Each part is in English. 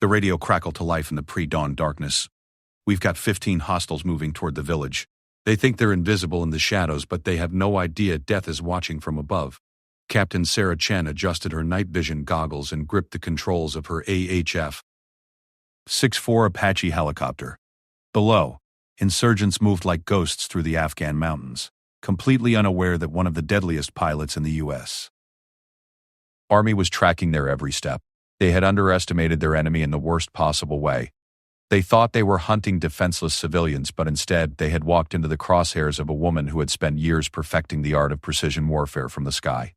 The radio crackled to life in the pre-dawn darkness. "We've got 15 hostiles moving toward the village. They think they're invisible in the shadows, but they have no idea death is watching from above." Captain Sarah Chen adjusted her night vision goggles and gripped the controls of her AHF 6-4 Apache helicopter. Below, insurgents moved like ghosts through the Afghan mountains, completely unaware that one of the deadliest pilots in the U.S. Army was tracking their every step. They had underestimated their enemy in the worst possible way. They thought they were hunting defenseless civilians, but instead they had walked into the crosshairs of a woman who had spent years perfecting the art of precision warfare from the sky.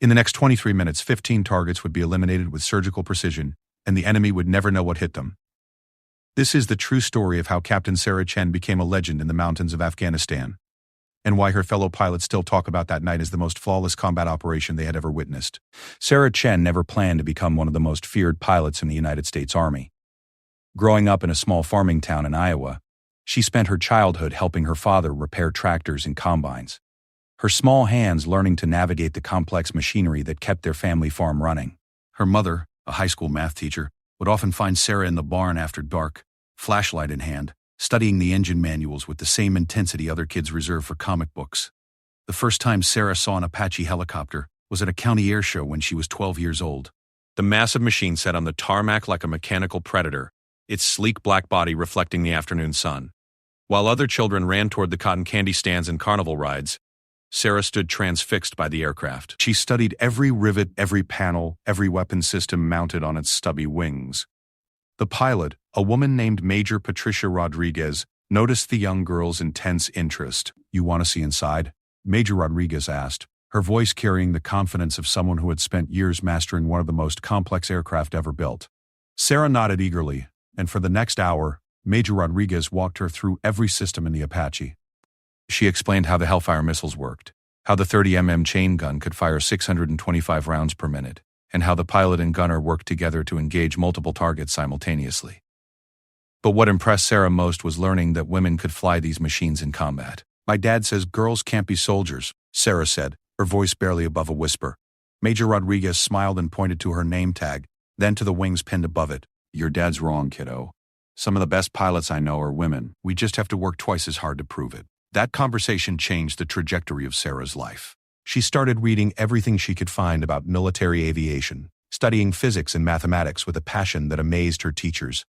In the next 23 minutes, 15 targets would be eliminated with surgical precision, and the enemy would never know what hit them. This is the true story of how Captain Sarah Chen became a legend in the mountains of Afghanistan, and why her fellow pilots still talk about that night as the most flawless combat operation they had ever witnessed. Sarah Chen never planned to become one of the most feared pilots in the United States Army. Growing up in a small farming town in Iowa, she spent her childhood helping her father repair tractors and combines, her small hands learning to navigate the complex machinery that kept their family farm running. Her mother, a high school math teacher, would often find Sarah in the barn after dark, flashlight in hand, studying the engine manuals with the same intensity other kids reserve for comic books. The first time Sarah saw an Apache helicopter was at a county air show when she was 12 years old. The massive machine sat on the tarmac like a mechanical predator, its sleek black body reflecting the afternoon sun. While other children ran toward the cotton candy stands and carnival rides, Sarah stood transfixed by the aircraft. She studied every rivet, every panel, every weapon system mounted on its stubby wings. The pilot, a woman named Major Patricia Rodriguez, noticed the young girl's intense interest. "You want to see inside?" Major Rodriguez asked, her voice carrying the confidence of someone who had spent years mastering one of the most complex aircraft ever built. Sarah nodded eagerly, and for the next hour, Major Rodriguez walked her through every system in the Apache. She explained how the Hellfire missiles worked, how the 30mm chain gun could fire 625 rounds per minute, and how the pilot and gunner worked together to engage multiple targets simultaneously. But what impressed Sarah most was learning that women could fly these machines in combat. "My dad says girls can't be soldiers," Sarah said, her voice barely above a whisper. Major Rodriguez smiled and pointed to her name tag, then to the wings pinned above it. "Your dad's wrong, kiddo. Some of the best pilots I know are women. We just have to work twice as hard to prove it." That conversation changed the trajectory of Sarah's life. She started reading everything she could find about military aviation, studying physics and mathematics with a passion that amazed her teachers.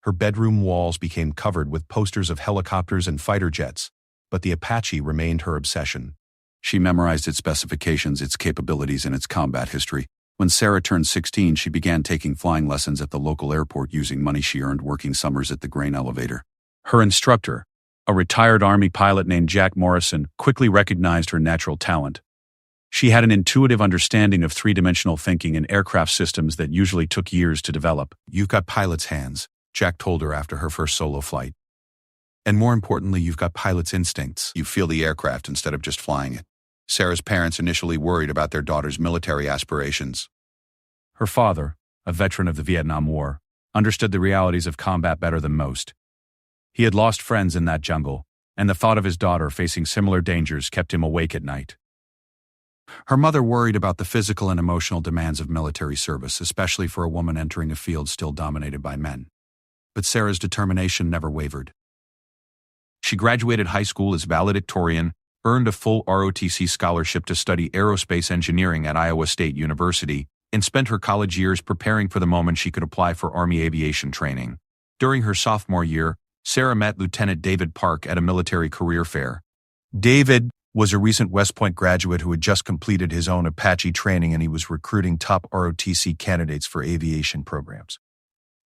Her bedroom walls became covered with posters of helicopters and fighter jets, but the Apache remained her obsession. She memorized its specifications, its capabilities, and its combat history. When Sarah turned 16, she began taking flying lessons at the local airport using money she earned working summers at the grain elevator. Her instructor, a retired Army pilot named Jack Morrison, quickly recognized her natural talent. She had an intuitive understanding of three-dimensional thinking and aircraft systems that usually took years to develop. "You've got pilot's hands," Jack told her after her first solo flight. "And more importantly, you've got pilot's instincts. You feel the aircraft instead of just flying it." Sarah's parents initially worried about their daughter's military aspirations. Her father, a veteran of the Vietnam War, understood the realities of combat better than most. He had lost friends in that jungle, and the thought of his daughter facing similar dangers kept him awake at night. Her mother worried about the physical and emotional demands of military service, especially for a woman entering a field still dominated by men. But Sarah's determination never wavered. She graduated high school as valedictorian, earned a full ROTC scholarship to study aerospace engineering at Iowa State University, and spent her college years preparing for the moment she could apply for Army aviation training. During her sophomore year, Sarah met Lieutenant David Park at a military career fair. David was a recent West Point graduate who had just completed his own Apache training, and he was recruiting top ROTC candidates for aviation programs.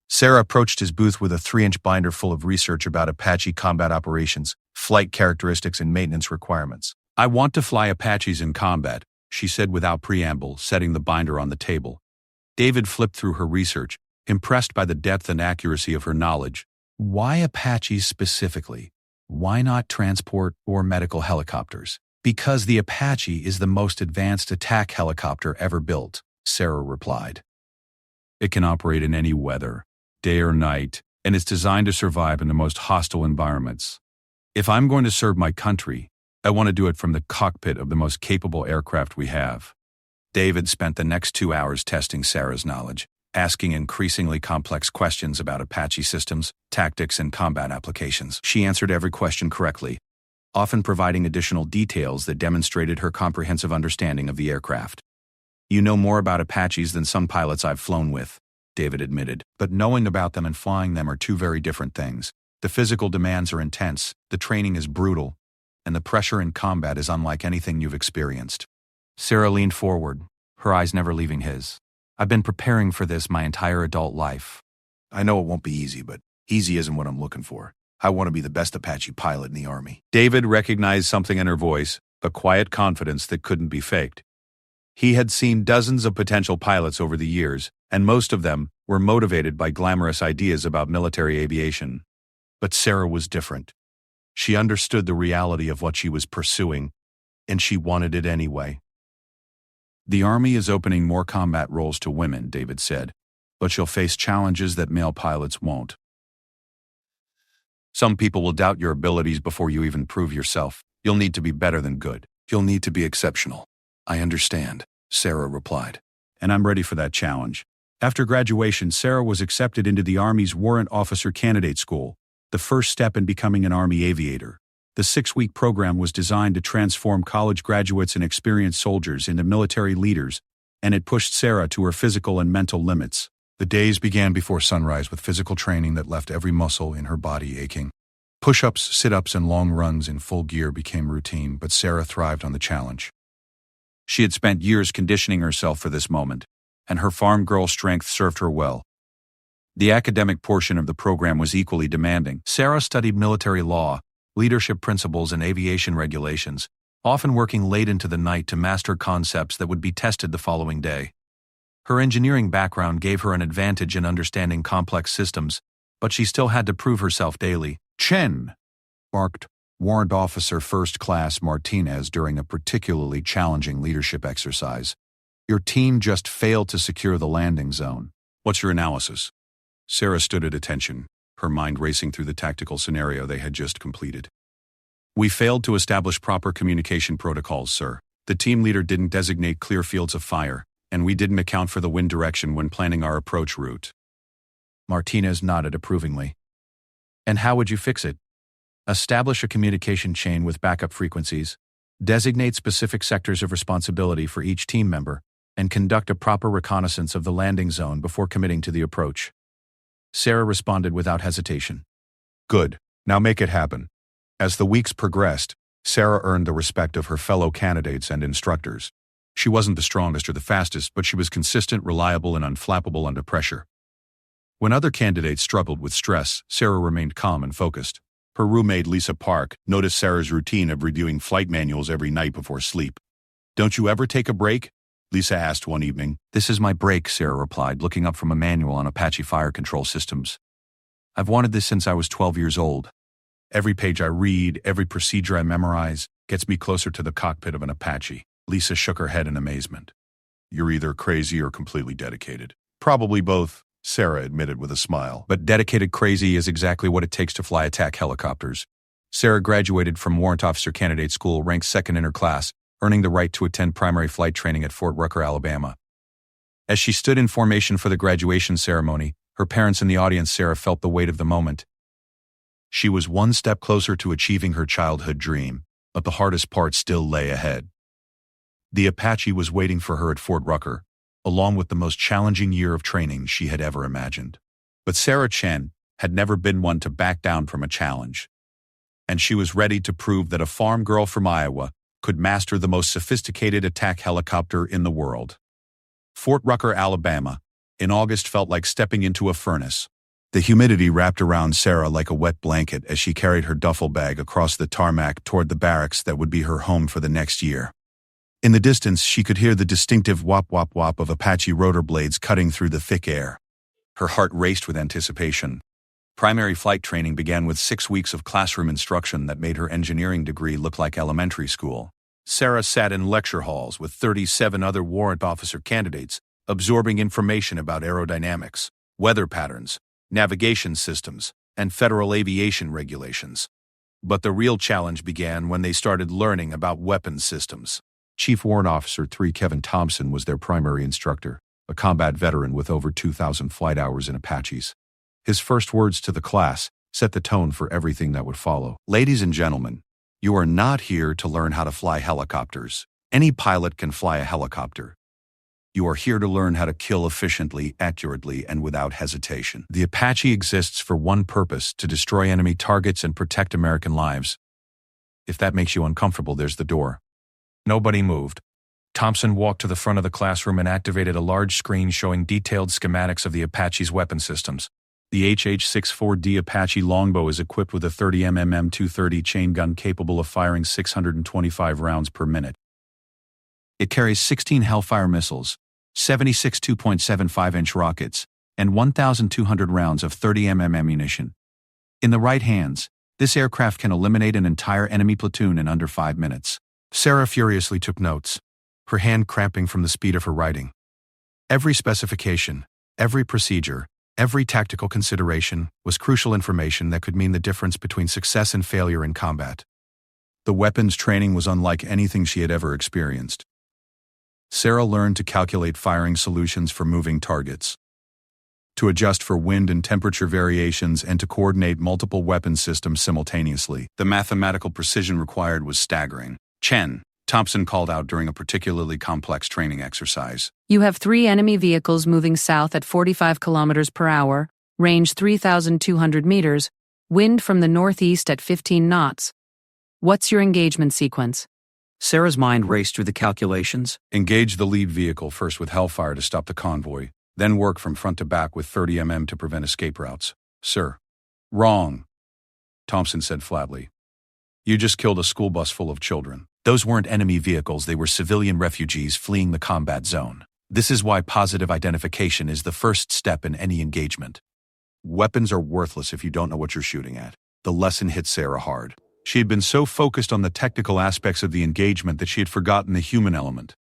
Sarah approached his booth with a 3-inch binder full of research about Apache combat operations, flight characteristics, and maintenance requirements. "I want to fly Apaches in combat," she said without preamble, setting the binder on the table. David flipped through her research, impressed by the depth and accuracy of her knowledge. "Why Apaches specifically? Why not transport or medical helicopters?" "Because the Apache is the most advanced attack helicopter ever built," Sarah replied. "It can operate in any weather, day or night, and it's designed to survive in the most hostile environments. If I'm going to serve my country, I want to do it from the cockpit of the most capable aircraft we have." David spent the next 2 hours testing Sarah's knowledge. asking increasingly complex questions about Apache systems, tactics, and combat applications. She answered every question correctly, often providing additional details that demonstrated her comprehensive understanding of the aircraft. "You know more about Apaches than some pilots I've flown with," David admitted. "But knowing about them and flying them are two very different things. The physical demands are intense, the training is brutal, and the pressure in combat is unlike anything you've experienced." Sarah leaned forward, her eyes never leaving his. "I've been preparing for this my entire adult life." "I know it won't be easy, but easy isn't what I'm looking for. I want to be the best Apache pilot in the Army." David recognized something in her voice, a quiet confidence that couldn't be faked. He had seen dozens of potential pilots over the years, and most of them were motivated by glamorous ideas about military aviation. But Sarah was different. She understood the reality of what she was pursuing, and she wanted it anyway. "The Army is opening more combat roles to women," David said, "but you'll face challenges that male pilots won't. Some people will doubt your abilities before you even prove yourself. You'll need to be better than good. You'll need to be exceptional." "I understand," Sarah replied. "And I'm ready for that challenge." After graduation, Sarah was accepted into the Army's Warrant Officer Candidate School, the first step in becoming an Army aviator. The 6-week program was designed to transform college graduates and experienced soldiers into military leaders, and it pushed Sarah to her physical and mental limits. The days began before sunrise with physical training that left every muscle in her body aching. Push-ups, sit-ups, and long runs in full gear became routine, but Sarah thrived on the challenge. She had spent years conditioning herself for this moment, and her farm girl strength served her well. The academic portion of the program was equally demanding. Sarah studied military law, leadership principles, and aviation regulations, often working late into the night to master concepts that would be tested the following day. Her engineering background gave her an advantage in understanding complex systems, but she still had to prove herself daily. "Chen!" barked Warrant Officer First Class Martinez during a particularly challenging leadership exercise. "Your team just failed to secure the landing zone." "What's your analysis?" Sarah stood at attention, her mind racing through the tactical scenario they had just completed. "We failed to establish proper communication protocols, sir. The team leader didn't designate clear fields of fire, and we didn't account for the wind direction when planning our approach route." Martinez nodded approvingly. "And how would you fix it?" "Establish a communication chain with backup frequencies, designate specific sectors of responsibility for each team member, and conduct a proper reconnaissance of the landing zone before committing to the approach." Sarah responded without hesitation. "Good. Now make it happen." As the weeks progressed, Sarah earned the respect of her fellow candidates and instructors. She wasn't the strongest or the fastest, but she was consistent, reliable, and unflappable under pressure. When other candidates struggled with stress, Sarah remained calm and focused. Her roommate, Lisa Park, noticed Sarah's routine of reviewing flight manuals every night before sleep. "Don't you ever take a break?" Lisa asked one evening. "This is my break," Sarah replied, looking up from a manual on Apache fire control systems. "I've wanted this since I was 12 years old. Every page I read, every procedure I memorize, gets me closer to the cockpit of an Apache." Lisa shook her head in amazement. "You're either crazy or completely dedicated." "Probably both," Sarah admitted with a smile. "But dedicated crazy is exactly what it takes to fly attack helicopters." Sarah graduated from Warrant Officer Candidate School, ranked second in her class, earning the right to attend primary flight training at Fort Rucker, Alabama. As she stood in formation for the graduation ceremony, her parents in the audience, Sarah felt the weight of the moment. She was one step closer to achieving her childhood dream, but the hardest part still lay ahead. The Apache was waiting for her at Fort Rucker, along with the most challenging year of training she had ever imagined. But Sarah Chen had never been one to back down from a challenge, and she was ready to prove that a farm girl from Iowa could master the most sophisticated attack helicopter in the world. Fort Rucker, Alabama, in August felt like stepping into a furnace. The humidity wrapped around Sarah like a wet blanket as she carried her duffel bag across the tarmac toward the barracks that would be her home for the next year. In the distance, she could hear the distinctive whop-whop-whop of Apache rotor blades cutting through the thick air. Her heart raced with anticipation. Primary flight training began with 6 weeks of classroom instruction that made her engineering degree look like elementary school. Sarah sat in lecture halls with 37 other warrant officer candidates, absorbing information about aerodynamics, weather patterns, navigation systems, and federal aviation regulations. But the real challenge began when they started learning about weapons systems. Chief Warrant Officer 3 Kevin Thompson was their primary instructor. a combat veteran with over 2,000 flight hours in Apaches. His first words to the class set the tone for everything that would follow. Ladies and gentlemen, you are not here to learn how to fly helicopters. Any pilot can fly a helicopter. You are here to learn how to kill efficiently, accurately, and without hesitation. The Apache exists for one purpose: to destroy enemy targets and protect American lives. If that makes you uncomfortable, there's the door. Nobody moved. Thompson walked to the front of the classroom and activated a large screen showing detailed schematics of the Apache's weapon systems. The HH-64D Apache longbow is equipped with a 30mm M230 chain gun capable of firing 625 rounds per minute. It carries 16 Hellfire missiles, 76 2.75-inch rockets, and 1,200 rounds of 30mm ammunition. In the right hands, this aircraft can eliminate an entire enemy platoon in under 5 minutes. Sarah furiously took notes, her hand cramping from the speed of her writing. Every specification, every procedure, every tactical consideration was crucial information that could mean the difference between success and failure in combat. The weapons training was unlike anything she had ever experienced. Sarah learned to calculate firing solutions for moving targets, to adjust for wind and temperature variations, and to coordinate multiple weapon systems simultaneously. The mathematical precision required was staggering. "Chen," Thompson called out during a particularly complex training exercise. You have 3 enemy vehicles moving south at 45 kilometers per hour, range 3,200 meters, wind from the northeast at 15 knots. What's your engagement sequence? Sarah's mind raced through the calculations. Engage the lead vehicle first with Hellfire to stop the convoy, then work from front to back with 30mm to prevent escape routes. "Sir." "Wrong," Thompson said flatly. "You just killed a school bus full of children. Those weren't enemy vehicles, they were civilian refugees fleeing the combat zone. This is why positive identification is the first step in any engagement. Weapons are worthless if you don't know what you're shooting at." The lesson hit Sarah hard. She had been so focused on the technical aspects of the engagement that she had forgotten the human element.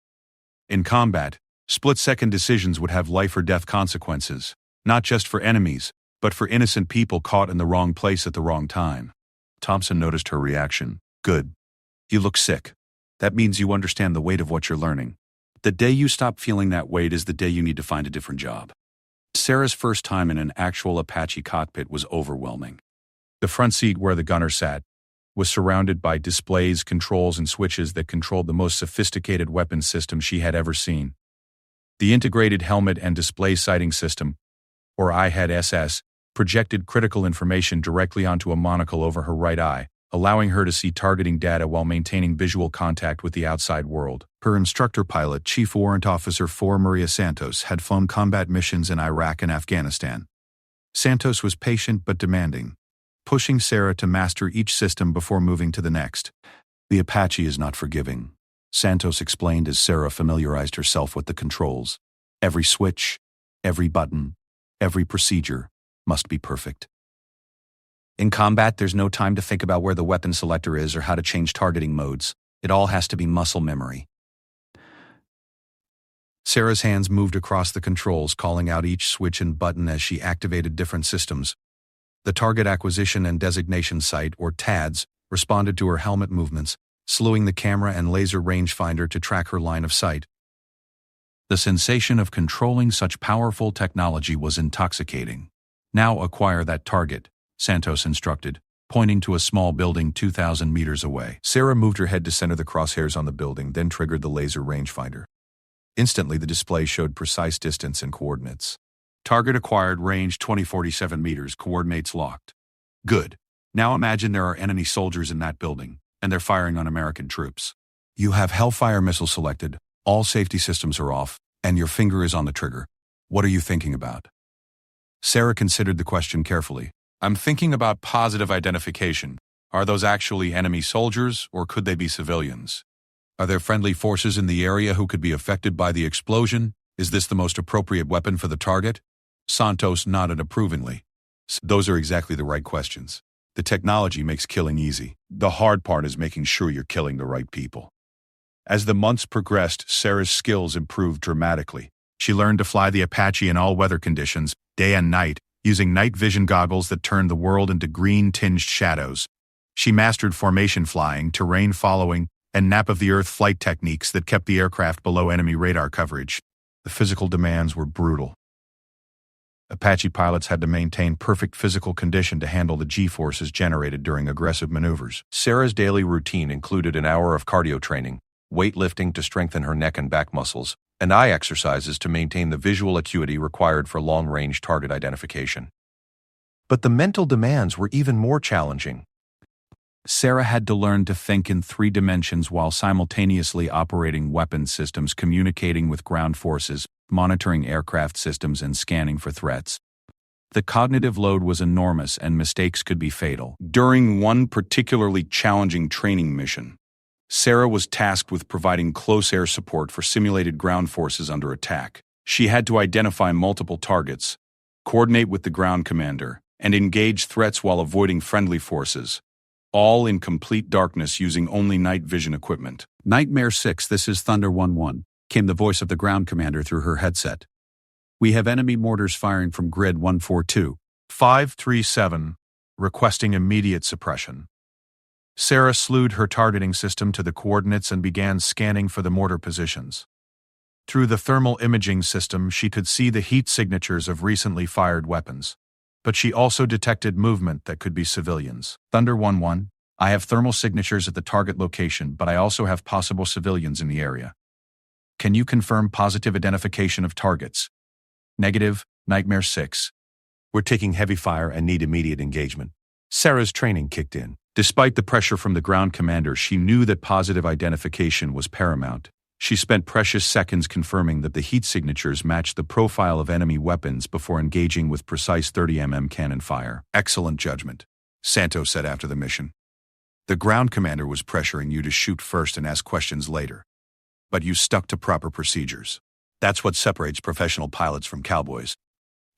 In combat, split-second decisions would have life or death consequences, not just for enemies, but for innocent people caught in the wrong place at the wrong time. Thompson noticed her reaction. "Good. You look sick. That means you understand the weight of what you're learning. The day you stop feeling that weight is the day you need to find a different job." Sarah's first time in an actual Apache cockpit was overwhelming. The front seat where the gunner sat was surrounded by displays, controls, and switches that controlled the most sophisticated weapon system she had ever seen. The integrated helmet and display sighting system, or IHAD-SS, projected critical information directly onto a monocle over her right eye, allowing her to see targeting data while maintaining visual contact with the outside world. Her instructor pilot, Chief Warrant Officer 4 Maria Santos, had flown combat missions in Iraq and Afghanistan. Santos was patient but demanding, pushing Sarah to master each system before moving to the next. "The Apache is not forgiving," Santos explained as Sarah familiarized herself with the controls. "Every switch, every button, every procedure must be perfect. In combat, there's no time to think about where the weapon selector is or how to change targeting modes. It all has to be muscle memory." Sarah's hands moved across the controls, calling out each switch and button as she activated different systems. The Target Acquisition and Designation Site, or TADS, responded to her helmet movements, slewing the camera and laser rangefinder to track her line of sight. The sensation of controlling such powerful technology was intoxicating. "Now acquire that target," Santos instructed, pointing to a small building 2,000 meters away. Sarah moved her head to center the crosshairs on the building, then triggered the laser rangefinder. Instantly, the display showed precise distance and coordinates. "Target acquired, range 2047 meters, coordinates locked." "Good. Now imagine there are enemy soldiers in that building, and they're firing on American troops. You have Hellfire missile selected, all safety systems are off, and your finger is on the trigger. What are you thinking about?" Sarah considered the question carefully. "I'm thinking about positive identification. Are those actually enemy soldiers, or could they be civilians? Are there friendly forces in the area who could be affected by the explosion? Is this the most appropriate weapon for the target?" Santos nodded approvingly. "Those are exactly the right questions. The technology makes killing easy. The hard part is making sure you're killing the right people." As the months progressed, Sarah's skills improved dramatically. She learned to fly the Apache in all weather conditions, day and night, using night vision goggles that turned the world into green-tinged shadows. She mastered formation flying, terrain following, and nap-of-the-earth flight techniques that kept the aircraft below enemy radar coverage. The physical demands were brutal. Apache pilots had to maintain perfect physical condition to handle the G-forces generated during aggressive maneuvers. Sarah's daily routine included an hour of cardio training, weightlifting to strengthen her neck and back muscles, and eye exercises to maintain the visual acuity required for long-range target identification. But the mental demands were even more challenging. Sarah had to learn to think in 3 dimensions while simultaneously operating weapons systems, communicating with ground forces, monitoring aircraft systems, and scanning for threats. The cognitive load was enormous and mistakes could be fatal. During one particularly challenging training mission, Sarah was tasked with providing close air support for simulated ground forces under attack. She had to identify multiple targets, coordinate with the ground commander, and engage threats while avoiding friendly forces, all in complete darkness using only night vision equipment. Nightmare 6, this is Thunder 1-1, came the voice of the ground commander through her headset. We have enemy mortars firing from grid 142. 537, requesting immediate suppression. Sarah slewed her targeting system to the coordinates and began scanning for the mortar positions. Through the thermal imaging system, she could see the heat signatures of recently fired weapons. But she also detected movement that could be civilians. Thunder 1-1, I have thermal signatures at the target location, but I also have possible civilians in the area. Can you confirm positive identification of targets? Negative, Nightmare 6. We're taking heavy fire and need immediate engagement. Sarah's training kicked in. Despite the pressure from the ground commander, she knew that positive identification was paramount. She spent precious seconds confirming that the heat signatures matched the profile of enemy weapons before engaging with precise 30 cannon fire. Excellent judgment, Santos said after the mission. The ground commander was pressuring you to shoot first and ask questions later. But you stuck to proper procedures. That's what separates professional pilots from cowboys.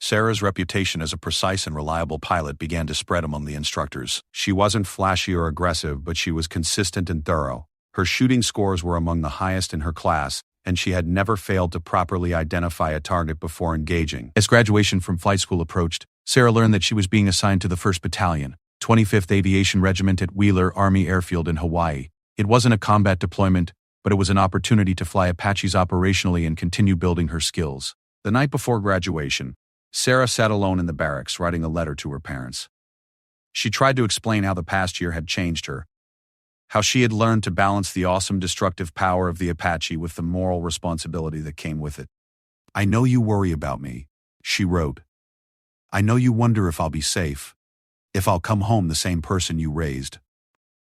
Sarah's reputation as a precise and reliable pilot began to spread among the instructors. She wasn't flashy or aggressive, but she was consistent and thorough. Her shooting scores were among the highest in her class, and she had never failed to properly identify a target before engaging. As graduation from flight school approached, Sarah learned that she was being assigned to the 1st Battalion, 25th Aviation Regiment at Wheeler Army Airfield in Hawaii. It wasn't a combat deployment, but it was an opportunity to fly Apaches operationally and continue building her skills. The night before graduation, Sarah sat alone in the barracks writing a letter to her parents. She tried to explain how the past year had changed her, how she had learned to balance the awesome destructive power of the Apache with the moral responsibility that came with it. I know you worry about me, she wrote. I know you wonder if I'll be safe, if I'll come home the same person you raised.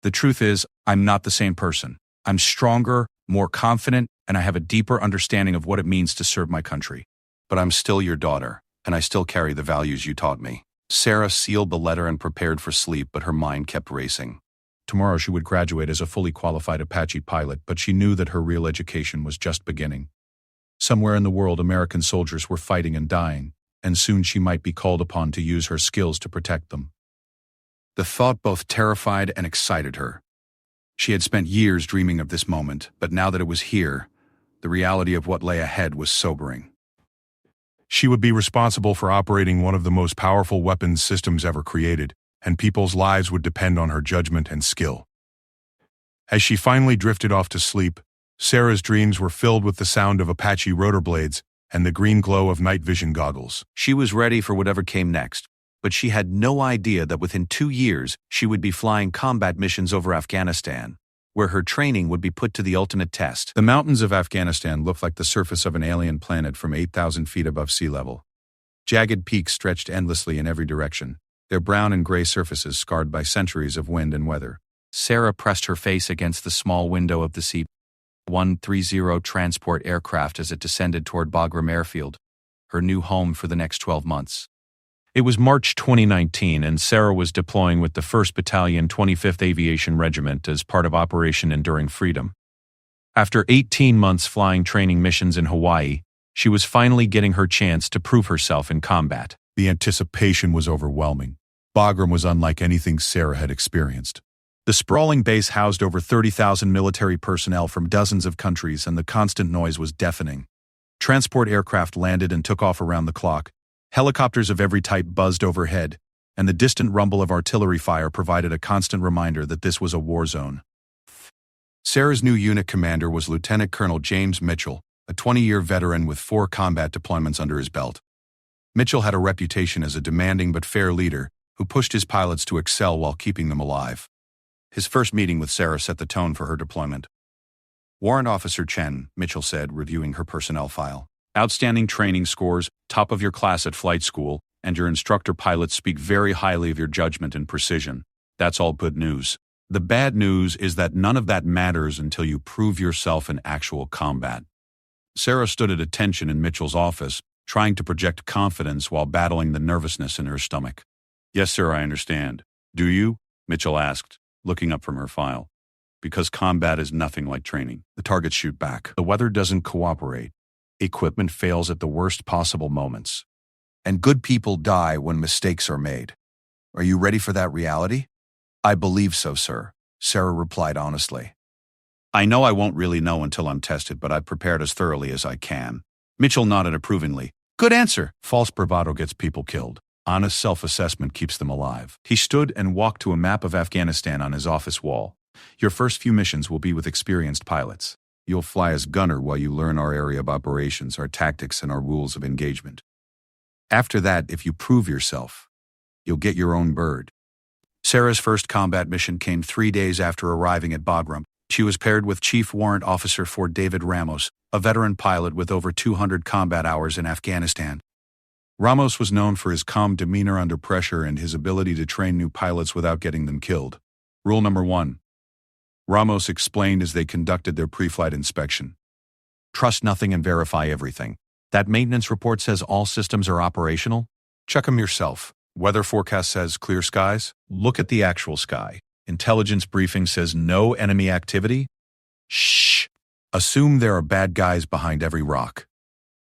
The truth is, I'm not the same person. I'm stronger, more confident, and I have a deeper understanding of what it means to serve my country. But I'm still your daughter, and I still carry the values you taught me. Sarah sealed the letter and prepared for sleep, but her mind kept racing. Tomorrow she would graduate as a fully qualified Apache pilot, but she knew that her real education was just beginning. Somewhere in the world, American soldiers were fighting and dying, and soon she might be called upon to use her skills to protect them. The thought both terrified and excited her. She had spent years dreaming of this moment, but now that it was here, the reality of what lay ahead was sobering. She would be responsible for operating one of the most powerful weapons systems ever created, and people's lives would depend on her judgment and skill. As she finally drifted off to sleep, Sarah's dreams were filled with the sound of Apache rotor blades and the green glow of night vision goggles. She was ready for whatever came next, but she had no idea that within 2 years she would be flying combat missions over Afghanistan, where her training would be put to the ultimate test. The mountains of Afghanistan looked like the surface of an alien planet from 8,000 feet above sea level. Jagged peaks stretched endlessly in every direction, their brown and gray surfaces scarred by centuries of wind and weather. Sarah pressed her face against the small window of the C-130 transport aircraft as it descended toward Bagram Airfield, her new home for the next 12 months. It was March 2019, and Sarah was deploying with the 1st Battalion, 25th Aviation Regiment as part of Operation Enduring Freedom. After 18 months flying training missions in Hawaii, she was finally getting her chance to prove herself in combat. The anticipation was overwhelming. Bagram was unlike anything Sarah had experienced. The sprawling base housed over 30,000 military personnel from dozens of countries, and the constant noise was deafening. Transport aircraft landed and took off around the clock. Helicopters of every type buzzed overhead, and the distant rumble of artillery fire provided a constant reminder that this was a war zone. Sarah's new unit commander was Lieutenant Colonel James Mitchell, a 20-year veteran with 4 combat deployments under his belt. Mitchell had a reputation as a demanding but fair leader who pushed his pilots to excel while keeping them alive. His first meeting with Sarah set the tone for her deployment. "Warrant Officer Chen," Mitchell said, reviewing her personnel file. "Outstanding training scores, top of your class at flight school, and your instructor pilots speak very highly of your judgment and precision. That's all good news. The bad news is that none of that matters until you prove yourself in actual combat." Sarah stood at attention in Mitchell's office, trying to project confidence while battling the nervousness in her stomach. "Yes, sir, I understand. Do you?" Mitchell asked, looking up from her file. "Because combat is nothing like training. The targets shoot back. The weather doesn't cooperate. Equipment fails at the worst possible moments. And good people die when mistakes are made. Are you ready for that reality?" "I believe so, sir," Sarah replied honestly. "I know I won't really know until I'm tested, but I've prepared as thoroughly as I can." Mitchell nodded approvingly. "Good answer." False bravado gets people killed. Honest self-assessment keeps them alive. He stood and walked to a map of Afghanistan on his office wall. "Your first few missions will be with experienced pilots. You'll fly as gunner while you learn our area of operations, our tactics, and our rules of engagement. After that, if you prove yourself, you'll get your own bird." Sarah's first combat mission came 3 days after arriving at Bagram. She was paired with Chief Warrant Officer Fort David Ramos, a veteran pilot with over 200 combat hours in Afghanistan. Ramos was known for his calm demeanor under pressure and his ability to train new pilots without getting them killed. Rule number 1. Ramos explained as they conducted their pre-flight inspection. "Trust nothing and verify everything. That maintenance report says all systems are operational? Check them yourself. Weather forecast says clear skies? Look at the actual sky. Intelligence briefing says no enemy activity? Shh. Assume there are bad guys behind every rock."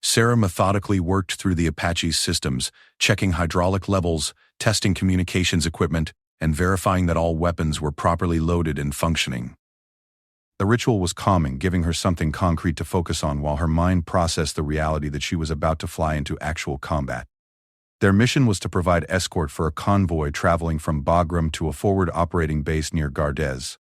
Sarah methodically worked through the Apache's systems, checking hydraulic levels, testing communications equipment, and verifying that all weapons were properly loaded and functioning. The ritual was calming, giving her something concrete to focus on while her mind processed the reality that she was about to fly into actual combat. Their mission was to provide escort for a convoy traveling from Bagram to a forward operating base near Gardez.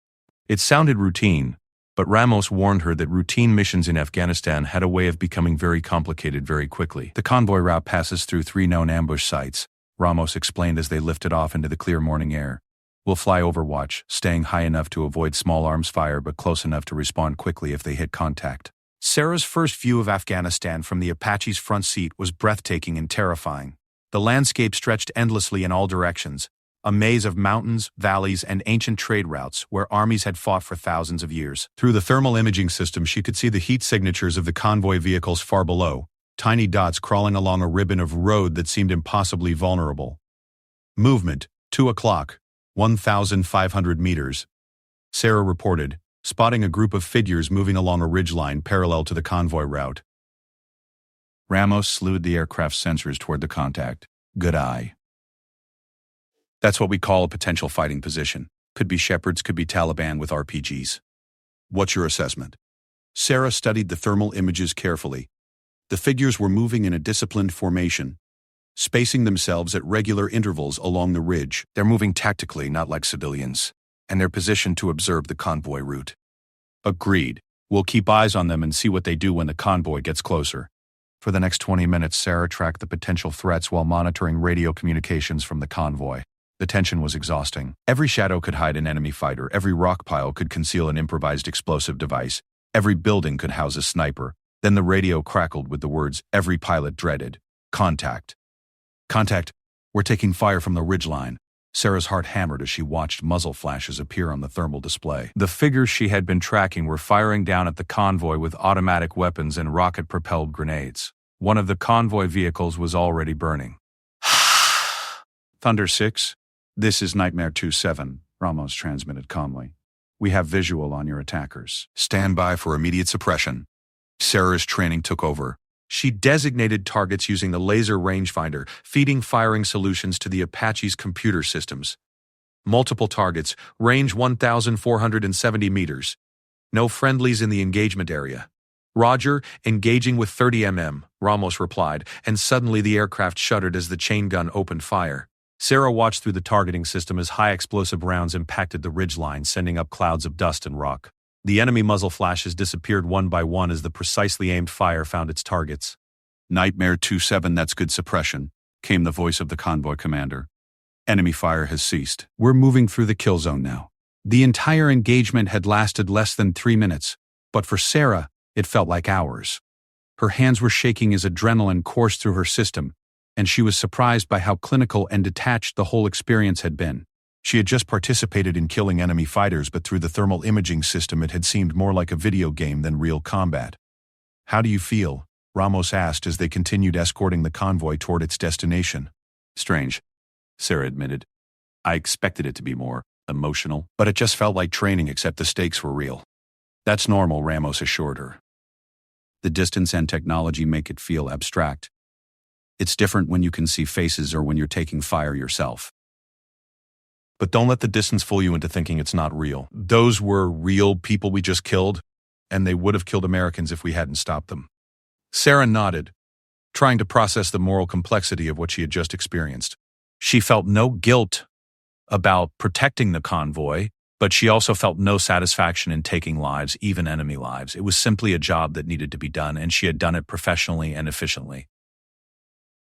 It sounded routine, but Ramos warned her that routine missions in Afghanistan had a way of becoming very complicated very quickly. "The convoy route passes through 3 known ambush sites," Ramos explained as they lifted off into the clear morning air. "We'll fly overwatch, staying high enough to avoid small arms fire but close enough to respond quickly if they hit contact." Sarah's first view of Afghanistan from the Apache's front seat was breathtaking and terrifying. The landscape stretched endlessly in all directions, a maze of mountains, valleys, and ancient trade routes where armies had fought for thousands of years. Through the thermal imaging system, she could see the heat signatures of the convoy vehicles far below, tiny dots crawling along a ribbon of road that seemed impossibly vulnerable. "Movement, 2 o'clock, 1,500 meters," Sarah reported, spotting a group of figures moving along a ridgeline parallel to the convoy route. Ramos slewed the aircraft's sensors toward the contact. "Good eye. That's what we call a potential fighting position. Could be Shepherds, could be Taliban with RPGs. What's your assessment?" Sarah studied the thermal images carefully. The figures were moving in a disciplined formation, spacing themselves at regular intervals along the ridge. "They're moving tactically, not like civilians, and they're positioned to observe the convoy route." "Agreed. We'll keep eyes on them and see what they do when the convoy gets closer." For the next 20 minutes, Sarah tracked the potential threats while monitoring radio communications from the convoy. The tension was exhausting. Every shadow could hide an enemy fighter, every rock pile could conceal an improvised explosive device, every building could house a sniper. Then the radio crackled with the words every pilot dreaded. "Contact. Contact. We're taking fire from the ridgeline." Sarah's heart hammered as she watched muzzle flashes appear on the thermal display. The figures she had been tracking were firing down at the convoy with automatic weapons and rocket-propelled grenades. One of the convoy vehicles was already burning. "Thunder 6, this is Nightmare 2-7, Ramos transmitted calmly. "We have visual on your attackers. Stand by for immediate suppression." Sarah's training took over. She designated targets using the laser rangefinder, feeding firing solutions to the Apache's computer systems. Multiple targets, range 1,470 meters. No friendlies in the engagement area. "Roger, engaging with 30 mm, Ramos replied, and suddenly the aircraft shuddered as the chain gun opened fire. Sarah watched through the targeting system as high explosive rounds impacted the ridgeline, sending up clouds of dust and rock. The enemy muzzle flashes disappeared one by one as the precisely aimed fire found its targets. Nightmare 2-7, that's good suppression, came the voice of the convoy commander. Enemy fire has ceased. We're moving through the kill zone now. The entire engagement had lasted less than 3 minutes, but for Sarah, it felt like hours. Her hands were shaking as adrenaline coursed through her system, and she was surprised by how clinical and detached the whole experience had been. She had just participated in killing enemy fighters, but through the thermal imaging system it had seemed more like a video game than real combat. "How do you feel?" Ramos asked as they continued escorting the convoy toward its destination. Strange, Sarah admitted. I expected it to be more emotional. "But it just felt like training, except the stakes were real." That's normal, Ramos assured her. The distance and technology make it feel abstract. It's different when you can see faces or when you're taking fire yourself. But don't let the distance fool you into thinking it's not real. Those were real people we just killed, and they would have killed Americans if we hadn't stopped them. Sarah nodded, trying to process the moral complexity of what she had just experienced. She felt no guilt about protecting the convoy, but she also felt no satisfaction in taking lives, even enemy lives. It was simply a job that needed to be done, and she had done it professionally and efficiently.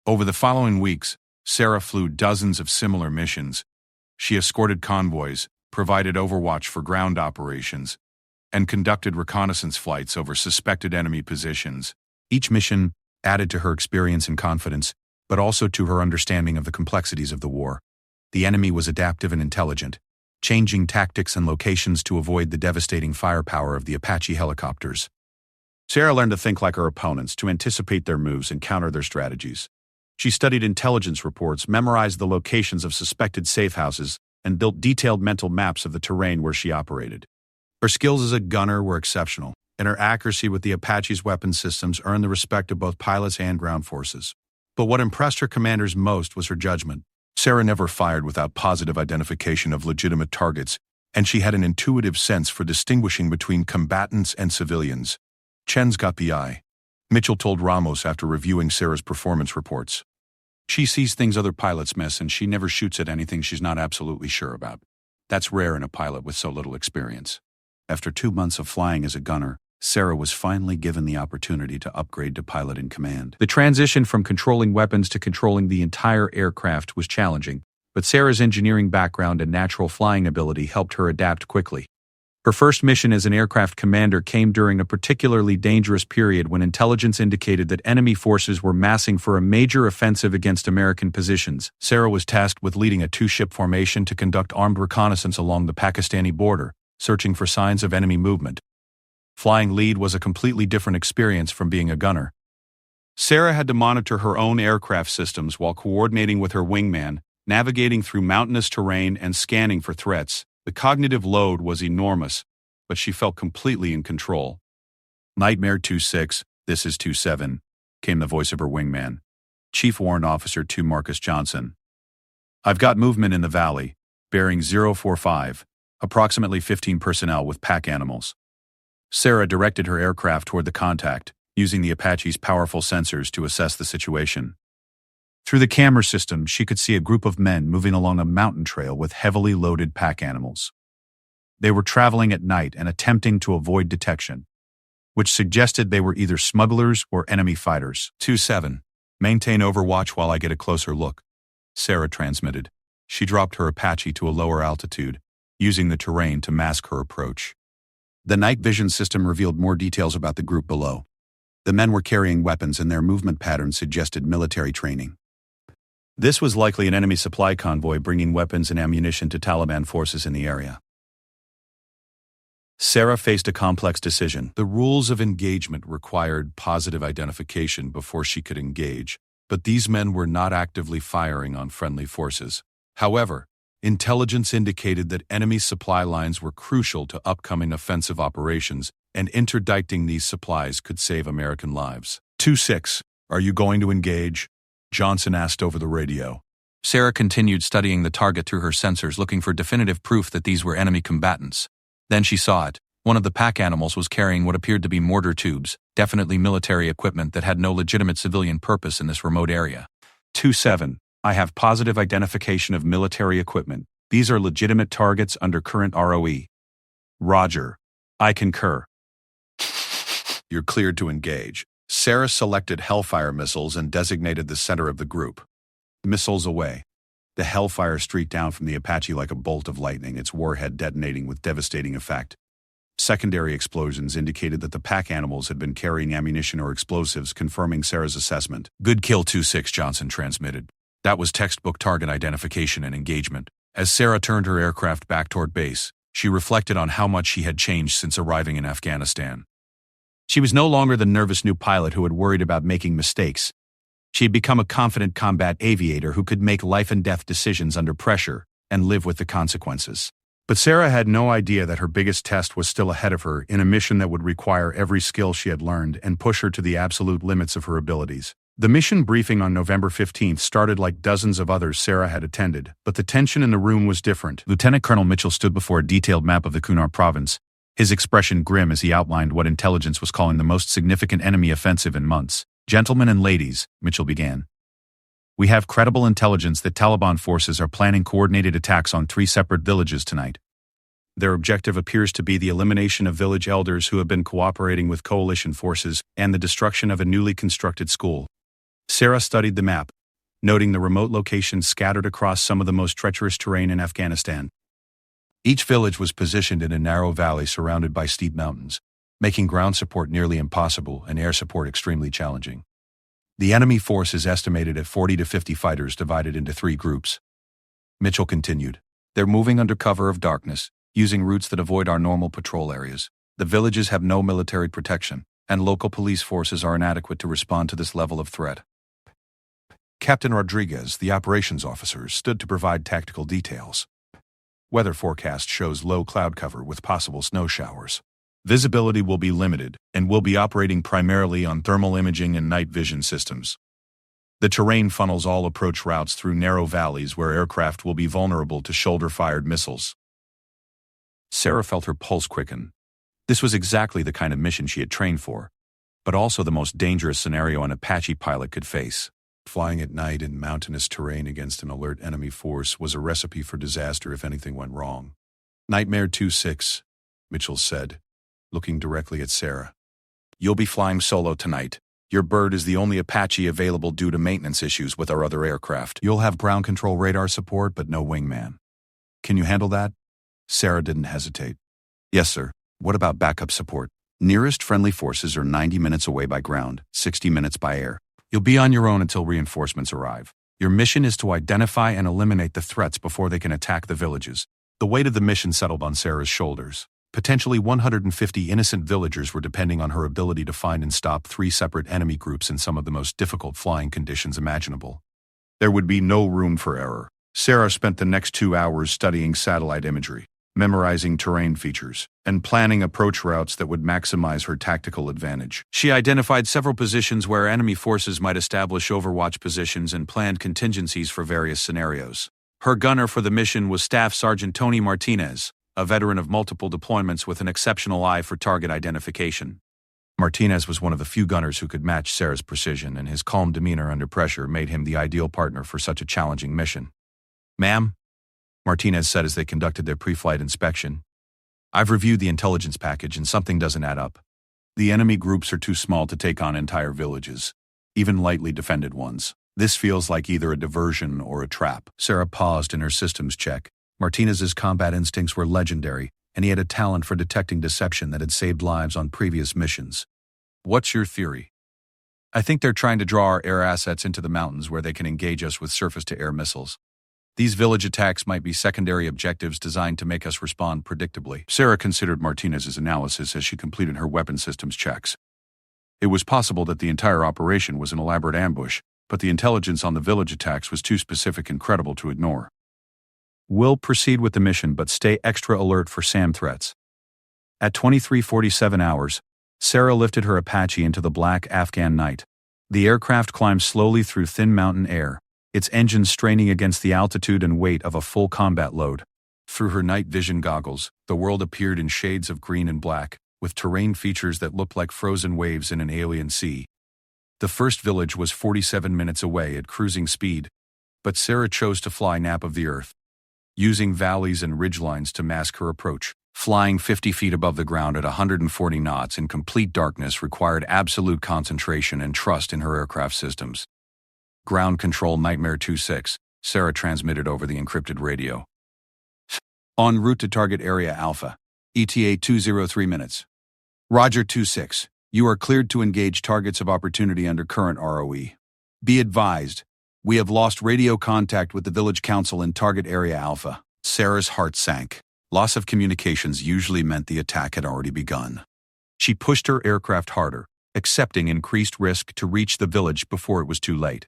Over the following weeks, Sarah flew dozens of similar missions. She escorted convoys, provided overwatch for ground operations, and conducted reconnaissance flights over suspected enemy positions. Each mission added to her experience and confidence, but also to her understanding of the complexities of the war. The enemy was adaptive and intelligent, changing tactics and locations to avoid the devastating firepower of the Apache helicopters. Sarah learned to think like her opponents, to anticipate their moves and counter their strategies. She studied intelligence reports, memorized the locations of suspected safe houses, and built detailed mental maps of the terrain where she operated. Her skills as a gunner were exceptional, and her accuracy with the Apache's weapon systems earned the respect of both pilots and ground forces. But what impressed her commanders most was her judgment. Sarah never fired without positive identification of legitimate targets, and she had an intuitive sense for distinguishing between combatants and civilians. "Chen's got the eye," Mitchell told Ramos after reviewing Sarah's performance reports. "She sees things other pilots miss, and she never shoots at anything she's not absolutely sure about. That's rare in a pilot with so little experience." After 2 months of flying as a gunner, Sarah was finally given the opportunity to upgrade to pilot in command. The transition from controlling weapons to controlling the entire aircraft was challenging, but Sarah's engineering background and natural flying ability helped her adapt quickly. Her first mission as an aircraft commander came during a particularly dangerous period when intelligence indicated that enemy forces were massing for a major offensive against American positions. Sarah was tasked with leading a 2-ship formation to conduct armed reconnaissance along the Pakistani border, searching for signs of enemy movement. Flying lead was a completely different experience from being a gunner. Sarah had to monitor her own aircraft systems while coordinating with her wingman, navigating through mountainous terrain and scanning for threats. The cognitive load was enormous, but she felt completely in control. "Nightmare 2-6, this is 2-7, came the voice of her wingman, Chief Warrant Officer 2 Marcus Johnson. "I've got movement in the valley, bearing 045, approximately 15 personnel with pack animals." Sarah directed her aircraft toward the contact, using the Apache's powerful sensors to assess the situation. Through the camera system, she could see a group of men moving along a mountain trail with heavily loaded pack animals. They were traveling at night and attempting to avoid detection, which suggested they were either smugglers or enemy fighters. 2-7, maintain overwatch while I get a closer look, Sarah transmitted. She dropped her Apache to a lower altitude, using the terrain to mask her approach. The night vision system revealed more details about the group below. The men were carrying weapons and their movement patterns suggested military training. This was likely an enemy supply convoy bringing weapons and ammunition to Taliban forces in the area. Sarah faced a complex decision. The rules of engagement required positive identification before she could engage, but these men were not actively firing on friendly forces. However, intelligence indicated that enemy supply lines were crucial to upcoming offensive operations, and interdicting these supplies could save American lives. 2-6, are you going to engage? Johnson asked over the radio. Sarah continued studying the target through her sensors, looking for definitive proof that these were enemy combatants. Then she saw it. One of the pack animals was carrying what appeared to be mortar tubes, definitely military equipment that had no legitimate civilian purpose in this remote area. 2-7, I have positive identification of military equipment. These are legitimate targets under current ROE. Roger, I concur. You're cleared to engage. Sarah selected Hellfire missiles and designated the center of the group. Missiles away. The Hellfire streaked down from the Apache like a bolt of lightning, its warhead detonating with devastating effect. Secondary explosions indicated that the pack animals had been carrying ammunition or explosives, confirming Sarah's assessment. Good kill 2-6, Johnson transmitted. That was textbook target identification and engagement. As Sarah turned her aircraft back toward base, she reflected on how much she had changed since arriving in Afghanistan. She was no longer the nervous new pilot who had worried about making mistakes. She had become a confident combat aviator who could make life-and-death decisions under pressure and live with the consequences. But Sarah had no idea that her biggest test was still ahead of her in a mission that would require every skill she had learned and push her to the absolute limits of her abilities. The mission briefing on November 15th started like dozens of others Sarah had attended, but the tension in the room was different. Lieutenant Colonel Mitchell stood before a detailed map of the Kunar province, his expression grim as he outlined what intelligence was calling the most significant enemy offensive in months. Gentlemen and ladies, Mitchell began. We have credible intelligence that Taliban forces are planning coordinated attacks on 3 separate villages tonight. Their objective appears to be the elimination of village elders who have been cooperating with coalition forces and the destruction of a newly constructed school. Sarah studied the map, noting the remote locations scattered across some of the most treacherous terrain in Afghanistan. Each village was positioned in a narrow valley surrounded by steep mountains, making ground support nearly impossible and air support extremely challenging. The enemy force is estimated at 40 to 50 fighters divided into 3 groups. Mitchell continued. They're moving under cover of darkness, using routes that avoid our normal patrol areas. The villages have no military protection, and local police forces are inadequate to respond to this level of threat. Captain Rodriguez, the operations officer, stood to provide tactical details. Weather forecast shows low cloud cover with possible snow showers. Visibility will be limited, and we'll be operating primarily on thermal imaging and night vision systems. The terrain funnels all approach routes through narrow valleys where aircraft will be vulnerable to shoulder-fired missiles. Sarah felt her pulse quicken. This was exactly the kind of mission she had trained for, but also the most dangerous scenario an Apache pilot could face. Flying at night in mountainous terrain against an alert enemy force was a recipe for disaster if anything went wrong. Nightmare 2-6, Mitchell said, looking directly at Sarah. You'll be flying solo tonight. Your bird is the only Apache available due to maintenance issues with our other aircraft. You'll have ground control radar support, but no wingman. Can you handle that? Sarah didn't hesitate. Yes, sir. What about backup support? Nearest friendly forces are 90 minutes away by ground, 60 minutes by air. You'll be on your own until reinforcements arrive. Your mission is to identify and eliminate the threats before they can attack the villages. The weight of the mission settled on Sarah's shoulders. Potentially 150 innocent villagers were depending on her ability to find and stop 3 separate enemy groups in some of the most difficult flying conditions imaginable. There would be no room for error. Sarah spent the next 2 hours studying satellite imagery, memorizing terrain features, and planning approach routes that would maximize her tactical advantage. She identified several positions where enemy forces might establish overwatch positions and planned contingencies for various scenarios. Her gunner for the mission was Staff Sergeant Tony Martinez, a veteran of multiple deployments with an exceptional eye for target identification. Martinez was one of the few gunners who could match Sarah's precision, and his calm demeanor under pressure made him the ideal partner for such a challenging mission. Ma'am, Martinez said as they conducted their pre-flight inspection, I've reviewed the intelligence package and something doesn't add up. The enemy groups are too small to take on entire villages, even lightly defended ones. This feels like either a diversion or a trap. Sarah paused in her systems check. Martinez's combat instincts were legendary, and he had a talent for detecting deception that had saved lives on previous missions. What's your theory? I think they're trying to draw our air assets into the mountains where they can engage us with surface-to-air missiles. These village attacks might be secondary objectives designed to make us respond predictably. Sarah considered Martinez's analysis as she completed her weapon systems checks. It was possible that the entire operation was an elaborate ambush, but the intelligence on the village attacks was too specific and credible to ignore. We'll proceed with the mission, but stay extra alert for SAM threats. At 23:47 hours, Sarah lifted her Apache into the black Afghan night. The aircraft climbed slowly through thin mountain air, its engines straining against the altitude and weight of a full combat load. Through her night vision goggles, the world appeared in shades of green and black, with terrain features that looked like frozen waves in an alien sea. The first village was 47 minutes away at cruising speed, but Sarah chose to fly nap of the earth, using valleys and ridgelines to mask her approach. Flying 50 feet above the ground at 140 knots in complete darkness required absolute concentration and trust in her aircraft systems. Ground Control Nightmare 2-6, Sarah transmitted over the encrypted radio. En route to target area Alpha. ETA 203 minutes. Roger 2-6. You are cleared to engage targets of opportunity under current ROE. Be advised, we have lost radio contact with the village council in target area Alpha. Sarah's heart sank. Loss of communications usually meant the attack had already begun. She pushed her aircraft harder, accepting increased risk to reach the village before it was too late.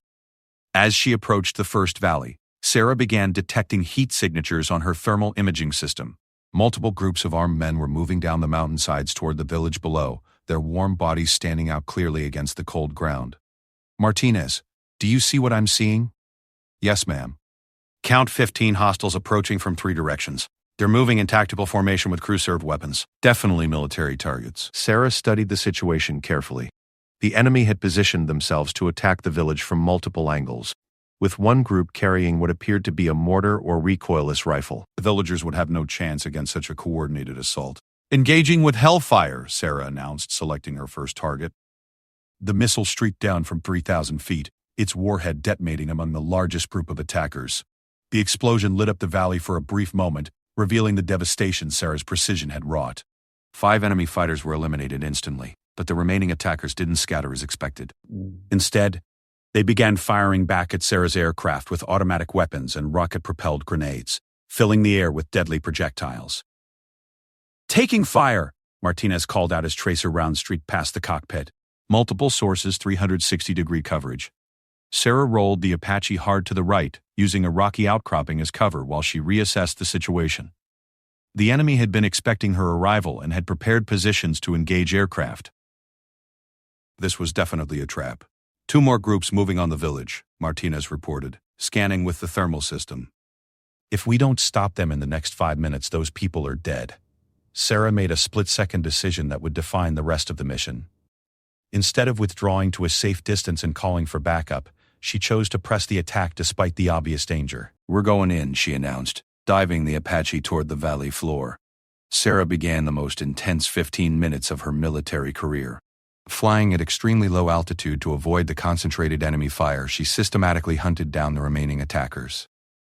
As she approached the first valley, Sarah began detecting heat signatures on her thermal imaging system. Multiple groups of armed men were moving down the mountainsides toward the village below, their warm bodies standing out clearly against the cold ground. Martinez, do you see what I'm seeing? Yes, ma'am. Count 15 hostiles approaching from 3 directions. They're moving in tactical formation with crew-served weapons. Definitely military targets. Sarah studied the situation carefully. The enemy had positioned themselves to attack the village from multiple angles, with one group carrying what appeared to be a mortar or recoilless rifle. The villagers would have no chance against such a coordinated assault. Engaging with Hellfire, Sarah announced, selecting her first target. The missile streaked down from 3,000 feet, its warhead detonating among the largest group of attackers. The explosion lit up the valley for a brief moment, revealing the devastation Sarah's precision had wrought. 5 enemy fighters were eliminated instantly, but the remaining attackers didn't scatter as expected. Instead, they began firing back at Sarah's aircraft with automatic weapons and rocket-propelled grenades, filling the air with deadly projectiles. Taking fire, Martinez called out as tracer rounds streaked past the cockpit. Multiple sources, 360-degree coverage. Sarah rolled the Apache hard to the right, using a rocky outcropping as cover while she reassessed the situation. The enemy had been expecting her arrival and had prepared positions to engage aircraft. This was definitely a trap. 2 more groups moving on the village, Martinez reported, scanning with the thermal system. If we don't stop them in the next 5 minutes, those people are dead. Sarah made a split-second decision that would define the rest of the mission. Instead of withdrawing to a safe distance and calling for backup, she chose to press the attack despite the obvious danger. We're going in, she announced, diving the Apache toward the valley floor. Sarah began the most intense 15 minutes of her military career. Flying at extremely low altitude to avoid the concentrated enemy fire, she systematically hunted down the remaining attackers.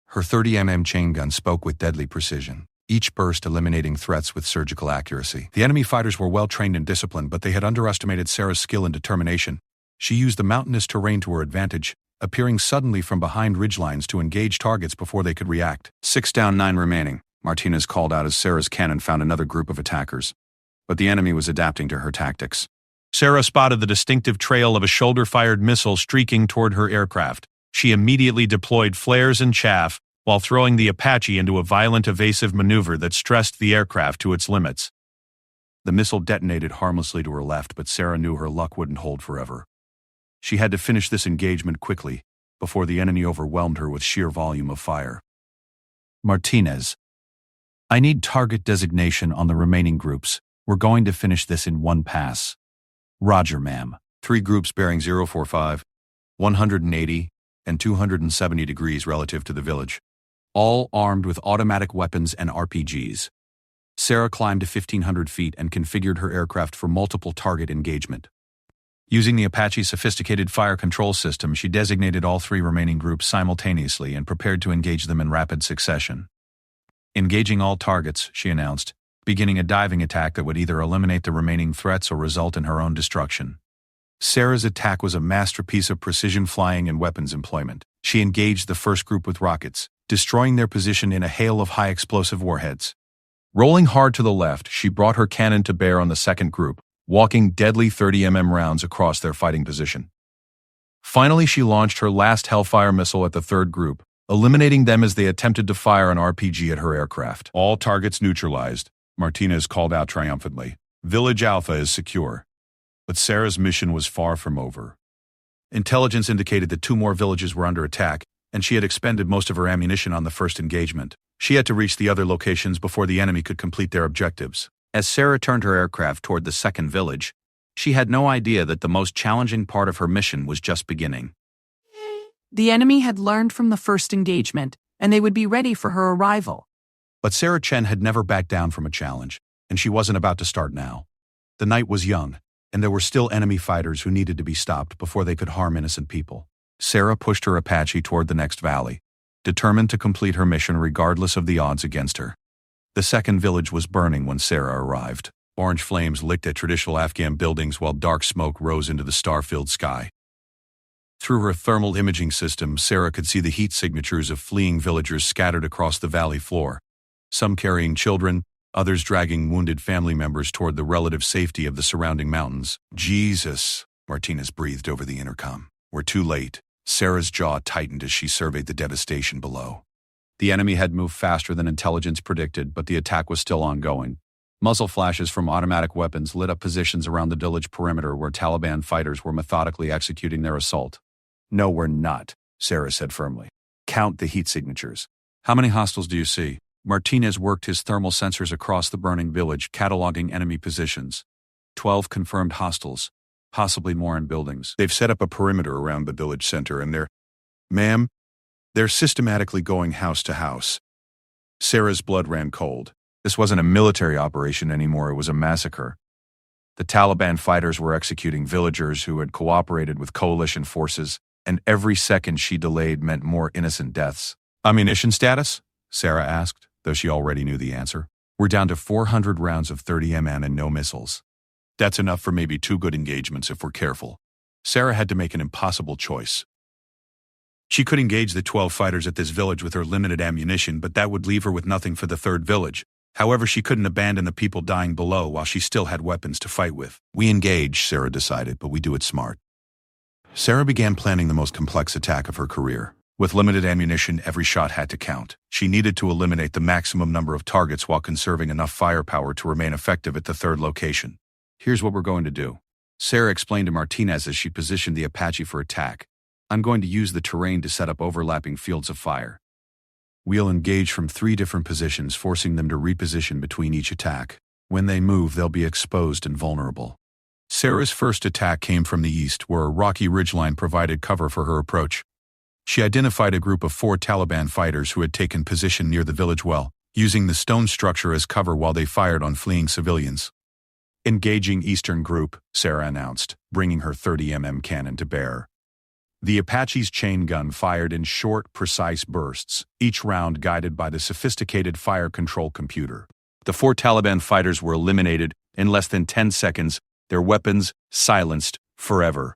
Her 30mm chain gun spoke with deadly precision, each burst eliminating threats with surgical accuracy. The enemy fighters were well-trained and disciplined, but they had underestimated Sarah's skill and determination. She used the mountainous terrain to her advantage, appearing suddenly from behind ridgelines to engage targets before they could react. 6 down, 9 remaining, Martinez called out as Sarah's cannon found another group of attackers. But the enemy was adapting to her tactics. Sarah spotted the distinctive trail of a shoulder-fired missile streaking toward her aircraft. She immediately deployed flares and chaff, while throwing the Apache into a violent evasive maneuver that stressed the aircraft to its limits. The missile detonated harmlessly to her left, but Sarah knew her luck wouldn't hold forever. She had to finish this engagement quickly, before the enemy overwhelmed her with sheer volume of fire. Martinez, I need target designation on the remaining groups. We're going to finish this in one pass. Roger, ma'am. 3 groups bearing 045, 180, and 270 degrees relative to the village, all armed with automatic weapons and RPGs. Sarah climbed to 1,500 feet and configured her aircraft for multiple target engagement. Using the Apache's sophisticated fire control system, she designated all 3 remaining groups simultaneously and prepared to engage them in rapid succession. Engaging all targets, she announced, beginning a diving attack that would either eliminate the remaining threats or result in her own destruction. Sarah's attack was a masterpiece of precision flying and weapons employment. She engaged the first group with rockets, destroying their position in a hail of high-explosive warheads. Rolling hard to the left, she brought her cannon to bear on the second group, walking deadly 30mm rounds across their fighting position. Finally, she launched her last Hellfire missile at the third group, eliminating them as they attempted to fire an RPG at her aircraft. All targets neutralized, Martinez called out triumphantly. Village Alpha is secure. But Sarah's mission was far from over. Intelligence indicated that 2 more villages were under attack, and she had expended most of her ammunition on the first engagement. She had to reach the other locations before the enemy could complete their objectives. As Sarah turned her aircraft toward the second village, she had no idea that the most challenging part of her mission was just beginning. The enemy had learned from the first engagement, and they would be ready for her arrival. But Sarah Chen had never backed down from a challenge, and she wasn't about to start now. The night was young, and there were still enemy fighters who needed to be stopped before they could harm innocent people. Sarah pushed her Apache toward the next valley, determined to complete her mission regardless of the odds against her. The second village was burning when Sarah arrived. Orange flames licked at traditional Afghan buildings while dark smoke rose into the star-filled sky. Through her thermal imaging system, Sarah could see the heat signatures of fleeing villagers scattered across the valley floor, some carrying children, others dragging wounded family members toward the relative safety of the surrounding mountains. Jesus, Martinez breathed over the intercom. We're too late. Sarah's jaw tightened as she surveyed the devastation below. The enemy had moved faster than intelligence predicted, but the attack was still ongoing. Muzzle flashes from automatic weapons lit up positions around the village perimeter where Taliban fighters were methodically executing their assault. No, we're not, Sarah said firmly. Count the heat signatures. How many hostiles do you see? Martinez worked his thermal sensors across the burning village, cataloging enemy positions. 12 confirmed hostiles, possibly more in buildings. They've set up a perimeter around the village center and they're systematically going house to house. Sarah's blood ran cold. This wasn't a military operation anymore, it was a massacre. The Taliban fighters were executing villagers who had cooperated with coalition forces, and every second she delayed meant more innocent deaths. Ammunition status? Sarah asked, though she already knew the answer. We're down to 400 rounds of 30mm and no missiles. That's enough for maybe 2 good engagements if we're careful. Sarah had to make an impossible choice. She could engage the 12 fighters at this village with her limited ammunition, but that would leave her with nothing for the third village. However, she couldn't abandon the people dying below while she still had weapons to fight with. We engage, Sarah decided, but we do it smart. Sarah began planning the most complex attack of her career. With limited ammunition, every shot had to count. She needed to eliminate the maximum number of targets while conserving enough firepower to remain effective at the third location. Here's what we're going to do. Sarah explained to Martinez as she positioned the Apache for attack. I'm going to use the terrain to set up overlapping fields of fire. We'll engage from 3 different positions, forcing them to reposition between each attack. When they move, they'll be exposed and vulnerable. Sarah's first attack came from the east, where a rocky ridgeline provided cover for her approach. She identified a group of 4 Taliban fighters who had taken position near the village well, using the stone structure as cover while they fired on fleeing civilians. Engaging eastern group, Sarah announced, bringing her 30mm cannon to bear. The Apache's chain gun fired in short, precise bursts, each round guided by the sophisticated fire control computer. The 4 Taliban fighters were eliminated in less than 10 seconds, their weapons silenced forever.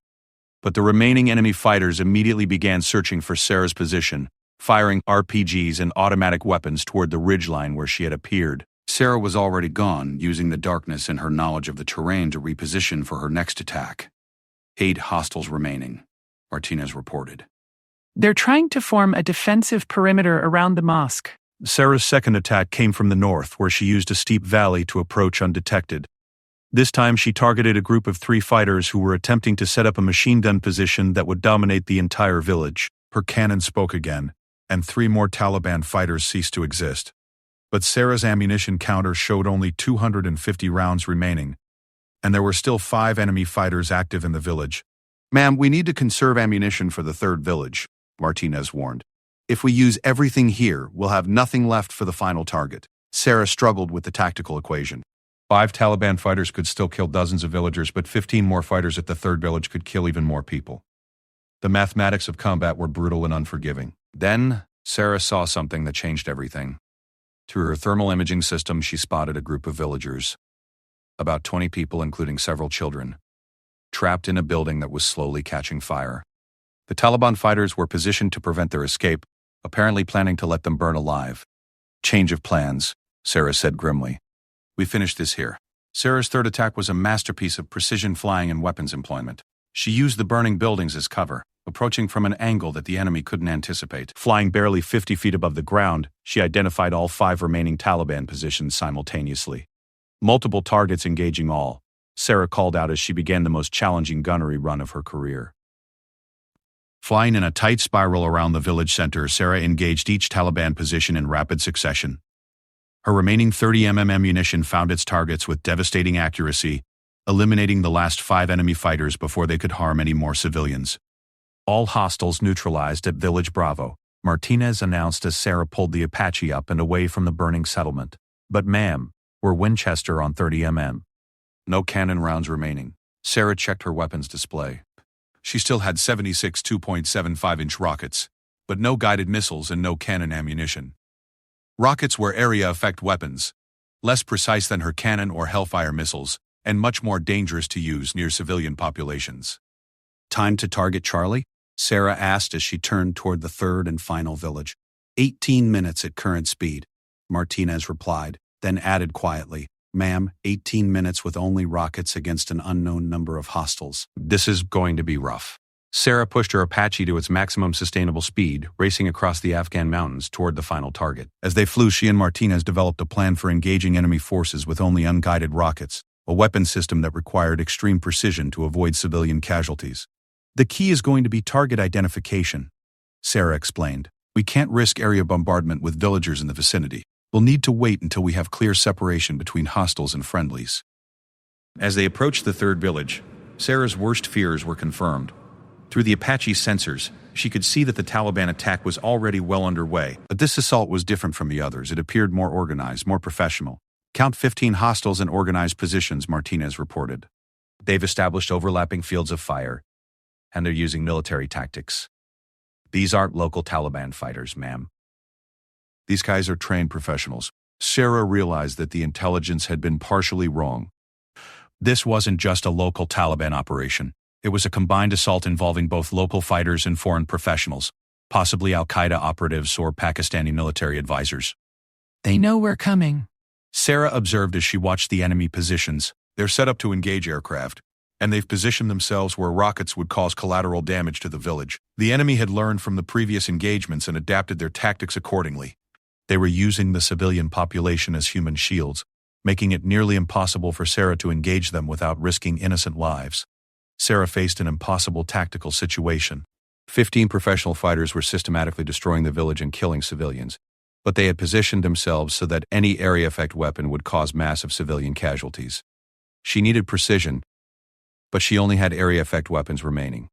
But the remaining enemy fighters immediately began searching for Sarah's position, firing RPGs and automatic weapons toward the ridgeline where she had appeared. Sarah was already gone, using the darkness and her knowledge of the terrain to reposition for her next attack. 8 hostiles remaining, Martinez reported. They're trying to form a defensive perimeter around the mosque. Sarah's second attack came from the north, where she used a steep valley to approach undetected. This time she targeted a group of 3 fighters who were attempting to set up a machine gun position that would dominate the entire village. Her cannon spoke again, and 3 more Taliban fighters ceased to exist. But Sarah's ammunition counter showed only 250 rounds remaining, and there were still 5 enemy fighters active in the village. Ma'am, we need to conserve ammunition for the third village, Martinez warned. If we use everything here, we'll have nothing left for the final target. Sarah struggled with the tactical equation. 5 Taliban fighters could still kill dozens of villagers, but 15 more fighters at the third village could kill even more people. The mathematics of combat were brutal and unforgiving. Then, Sarah saw something that changed everything. Through her thermal imaging system, she spotted a group of villagers. About 20 people, including several children, trapped in a building that was slowly catching fire. The Taliban fighters were positioned to prevent their escape, apparently planning to let them burn alive. Change of plans, Sarah said grimly. We finished this here. Sarah's third attack was a masterpiece of precision flying and weapons employment. She used the burning buildings as cover, approaching from an angle that the enemy couldn't anticipate. Flying barely 50 feet above the ground, she identified all 5 remaining Taliban positions simultaneously. Multiple targets engaging all, Sarah called out as she began the most challenging gunnery run of her career. Flying in a tight spiral around the village center, Sarah engaged each Taliban position in rapid succession. Her remaining 30mm ammunition found its targets with devastating accuracy, eliminating the last 5 enemy fighters before they could harm any more civilians. All hostiles neutralized at Village Bravo, Martinez announced as Sarah pulled the Apache up and away from the burning settlement. But ma'am, we're Winchester on 30 mm. No cannon rounds remaining. Sarah checked her weapons display. She still had 76 2.75-inch rockets, but no guided missiles and no cannon ammunition. Rockets were area effect weapons, less precise than her cannon or Hellfire missiles, and much more dangerous to use near civilian populations. Time to target Charlie? Sarah asked as she turned toward the third and final village. 18 minutes at current speed, Martinez replied, then added quietly, "Ma'am, 18 minutes with only rockets against an unknown number of hostiles. This is going to be rough." Sarah pushed her Apache to its maximum sustainable speed, racing across the Afghan mountains toward the final target. As they flew, she and Martinez developed a plan for engaging enemy forces with only unguided rockets, a weapon system that required extreme precision to avoid civilian casualties. "The key is going to be target identification," Sarah explained. "We can't risk area bombardment with villagers in the vicinity. We'll need to wait until we have clear separation between hostiles and friendlies." As they approached the third village, Sarah's worst fears were confirmed. Through the Apache sensors, she could see that the Taliban attack was already well underway. But this assault was different from the others. It appeared more organized, more professional. "Count 15 hostiles in organized positions," Martinez reported. They've established overlapping fields of fire, and they're using military tactics. These aren't local Taliban fighters, ma'am. These guys are trained professionals. Sarah realized that the intelligence had been partially wrong. This wasn't just a local Taliban operation. It was a combined assault involving both local fighters and foreign professionals, possibly Al-Qaeda operatives or Pakistani military advisors. They know we're coming. Sarah observed as she watched the enemy positions. They're set up to engage aircraft, and they've positioned themselves where rockets would cause collateral damage to the village. The enemy had learned from the previous engagements and adapted their tactics accordingly. They were using the civilian population as human shields, making it nearly impossible for Sarah to engage them without risking innocent lives. Sarah faced an impossible tactical situation. 15 professional fighters were systematically destroying the village and killing civilians, but they had positioned themselves so that any area effect weapon would cause massive civilian casualties. She needed precision, but she only had area effect weapons remaining.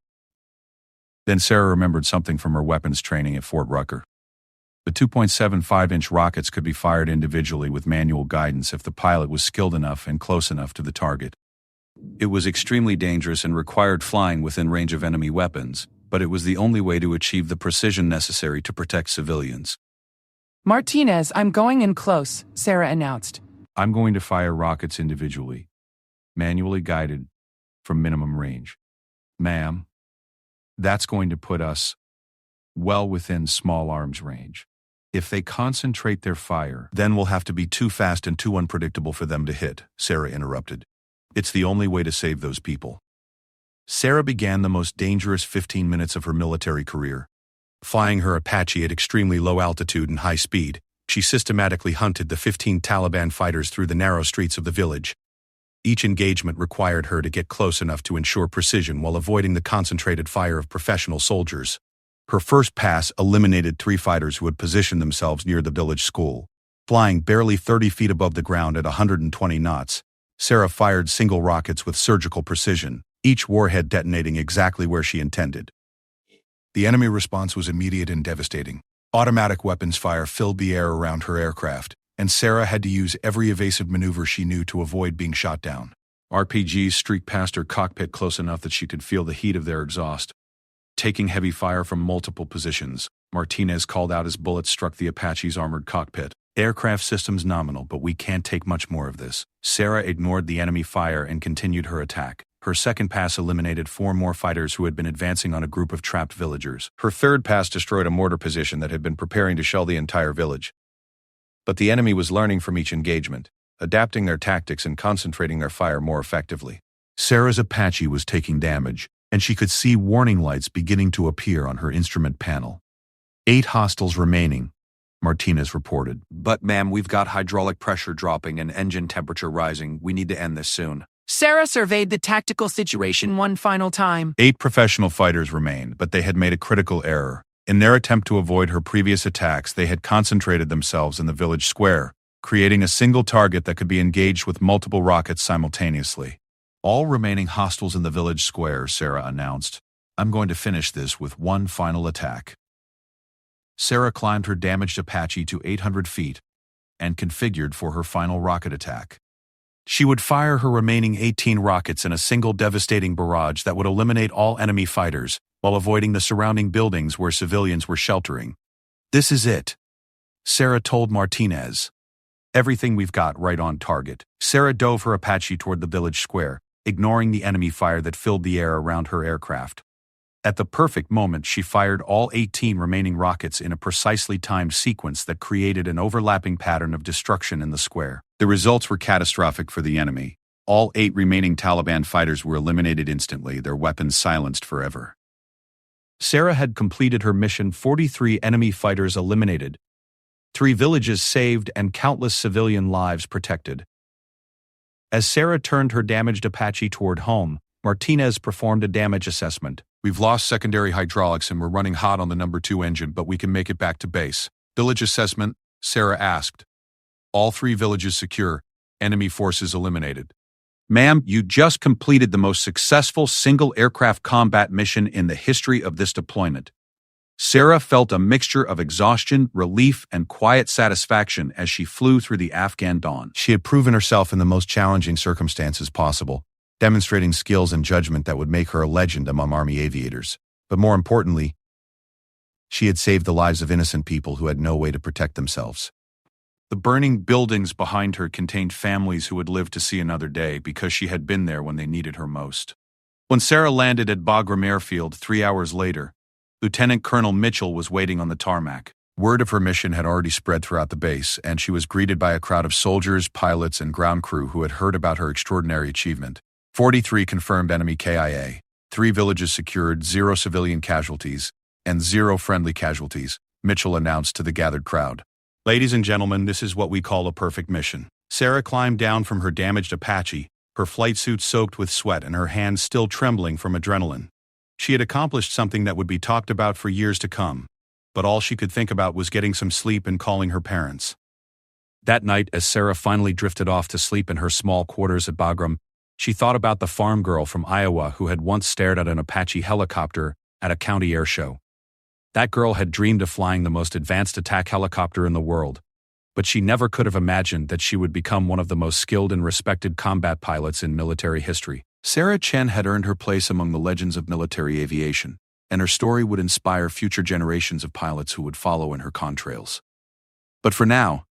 Then Sarah remembered something from her weapons training at Fort Rucker. The 2.75-inch rockets could be fired individually with manual guidance if the pilot was skilled enough and close enough to the target. It was extremely dangerous and required flying within range of enemy weapons, but it was the only way to achieve the precision necessary to protect civilians. Martinez, I'm going in close, Sarah announced. "I'm going to fire rockets individually, manually guided, from minimum range. Ma'am, that's going to put us well within small arms range. If they concentrate their fire, then we'll have to be too fast and too unpredictable for them to hit," Sarah interrupted. "It's the only way to save those people." Sarah began the most dangerous 15 minutes of her military career. Flying her Apache at extremely low altitude and high speed, she systematically hunted the 15 Taliban fighters through the narrow streets of the village. Each engagement required her to get close enough to ensure precision while avoiding the concentrated fire of professional soldiers. Her first pass eliminated 3 fighters who had positioned themselves near the village school. Flying barely 30 feet above the ground at 120 knots, Sarah fired single rockets with surgical precision, each warhead detonating exactly where she intended. The enemy response was immediate and devastating. Automatic weapons fire filled the air around her aircraft, and Sarah had to use every evasive maneuver she knew to avoid being shot down. RPGs streaked past her cockpit close enough that she could feel the heat of their exhaust. Taking heavy fire from multiple positions, Martinez called out as bullets struck the Apache's armored cockpit. "Aircraft systems nominal, but we can't take much more of this." Sarah ignored the enemy fire and continued her attack. Her second pass eliminated 4 more fighters who had been advancing on a group of trapped villagers. Her third pass destroyed a mortar position that had been preparing to shell the entire village. But the enemy was learning from each engagement, adapting their tactics and concentrating their fire more effectively. Sarah's Apache was taking damage, and she could see warning lights beginning to appear on her instrument panel. 8 hostiles remaining, Martinez reported. "But ma'am, we've got hydraulic pressure dropping and engine temperature rising. We need to end this soon." Sarah surveyed the tactical situation one final time. 8 professional fighters remained, but they had made a critical error. In their attempt to avoid her previous attacks, they had concentrated themselves in the village square, creating a single target that could be engaged with multiple rockets simultaneously. "All remaining hostiles in the village square," Sarah announced. "I'm going to finish this with one final attack." Sarah climbed her damaged Apache to 800 feet and configured for her final rocket attack. She would fire her remaining 18 rockets in a single devastating barrage that would eliminate all enemy fighters while avoiding the surrounding buildings where civilians were sheltering. "This is it," Sarah told Martinez. "Everything we've got right on target." Sarah dove her Apache toward the village square, ignoring the enemy fire that filled the air around her aircraft. At the perfect moment, she fired all 18 remaining rockets in a precisely timed sequence that created an overlapping pattern of destruction in the square. The results were catastrophic for the enemy. All 8 remaining Taliban fighters were eliminated instantly, their weapons silenced forever. Sarah had completed her mission, 43 enemy fighters eliminated, 3 villages saved, and countless civilian lives protected. As Sarah turned her damaged Apache toward home, Martinez performed a damage assessment. "We've lost secondary hydraulics and we're running hot on the number 2 engine, but we can make it back to base." "Village assessment?" Sarah asked. "All 3 villages secure, enemy forces eliminated." "Ma'am, you just completed the most successful single aircraft combat mission in the history of this deployment." Sarah felt a mixture of exhaustion, relief, and quiet satisfaction as she flew through the Afghan dawn. She had proven herself in the most challenging circumstances possible, demonstrating skills and judgment that would make her a legend among Army aviators. But more importantly, she had saved the lives of innocent people who had no way to protect themselves. The burning buildings behind her contained families who would live to see another day because she had been there when they needed her most. When Sarah landed at Bagram Airfield 3 hours later, Lieutenant Colonel Mitchell was waiting on the tarmac. Word of her mission had already spread throughout the base, and she was greeted by a crowd of soldiers, pilots, and ground crew who had heard about her extraordinary achievement. 43 confirmed enemy KIA, 3 villages secured, 0 civilian casualties, and 0 friendly casualties, Mitchell announced to the gathered crowd. "Ladies and gentlemen, this is what we call a perfect mission." Sarah climbed down from her damaged Apache, her flight suit soaked with sweat and her hands still trembling from adrenaline. She had accomplished something that would be talked about for years to come, but all she could think about was getting some sleep and calling her parents. That night, as Sarah finally drifted off to sleep in her small quarters at Bagram, she thought about the farm girl from Iowa who had once stared at an Apache helicopter at a county air show. That girl had dreamed of flying the most advanced attack helicopter in the world, but she never could have imagined that she would become one of the most skilled and respected combat pilots in military history. Sarah Chen had earned her place among the legends of military aviation, and her story would inspire future generations of pilots who would follow in her contrails. But for now,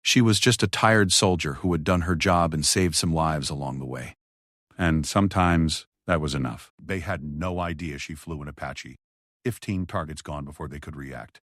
she was just a tired soldier who had done her job and saved some lives along the way. And sometimes that was enough. They had no idea she flew an Apache. 15 targets gone before they could react.